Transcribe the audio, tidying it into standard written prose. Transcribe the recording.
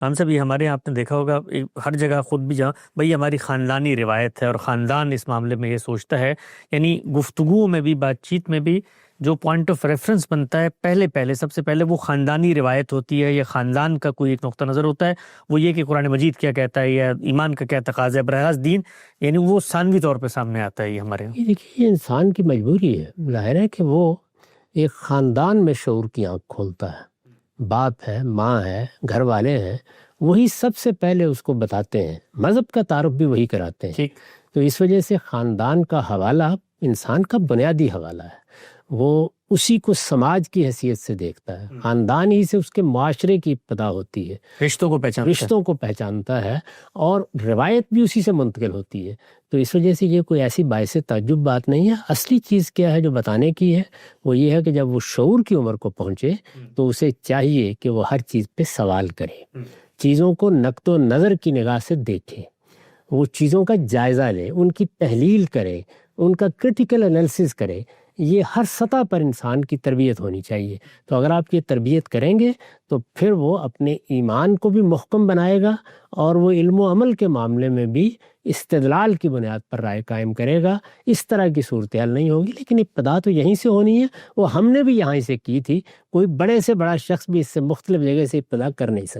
ہم سب یہ ہمارے یہاں آپ نے دیکھا ہوگا ہر جگہ خود بھی جہاں بھئی ہماری خاندانی روایت ہے اور خاندان اس معاملے میں یہ سوچتا ہے، یعنی گفتگو میں بھی، بات چیت میں بھی جو پوائنٹ آف ریفرنس بنتا ہے پہلے سب سے پہلے وہ خاندانی روایت ہوتی ہے یا خاندان کا کوئی ایک نقطہ نظر ہوتا ہے، وہ یہ کہ قرآن مجید کیا کہتا ہے یا ایمان کا کیا تقاضا ہے، براہ راست دین یعنی وہ ثانوی طور پہ سامنے آتا ہے یہ ہمارے یہاں۔ یہ دیکھیے، یہ انسان کی مجبوری ہے، ظاہر ہے کہ وہ ایک خاندان میں شعور کی آنکھ کھولتا ہے، باپ ہے، ماں ہے، گھر والے ہیں، وہی سب سے پہلے اس کو بتاتے ہیں، مذہب کا تعارف بھی وہی کراتے ہیں۔ ٹھیک، تو اس وجہ سے خاندان کا حوالہ انسان کا بنیادی حوالہ ہے، وہ اسی کو سماج کی حیثیت سے دیکھتا ہے، خاندان ہی سے اس کے معاشرے کی ابتدا ہوتی ہے، رشتوں کو پہچانتا ہے، اور روایت بھی اسی سے منتقل ہوتی ہے۔ تو اس وجہ سے یہ کوئی ایسی باعث تعجب بات نہیں ہے۔ اصلی چیز کیا ہے جو بتانے کی ہے، وہ یہ ہے کہ جب وہ شعور کی عمر کو پہنچے تو اسے چاہیے کہ وہ ہر چیز پہ سوال کرے، چیزوں کو نقد و نظر کی نگاہ سے دیکھے، وہ چیزوں کا جائزہ لے، ان کی تحلیل کرے، ان کا کرٹیکل انالیسس کرے۔ یہ ہر سطح پر انسان کی تربیت ہونی چاہیے۔ تو اگر آپ یہ تربیت کریں گے تو پھر وہ اپنے ایمان کو بھی محکم بنائے گا، اور وہ علم و عمل کے معاملے میں بھی استدلال کی بنیاد پر رائے قائم کرے گا۔ اس طرح کی صورتحال نہیں ہوگی، لیکن ابتدا تو یہیں سے ہونی ہے، وہ ہم نے بھی یہاں سے کی تھی، کوئی بڑے سے بڑا شخص بھی اس سے مختلف جگہ سے ابتدا کر نہیں سکتا۔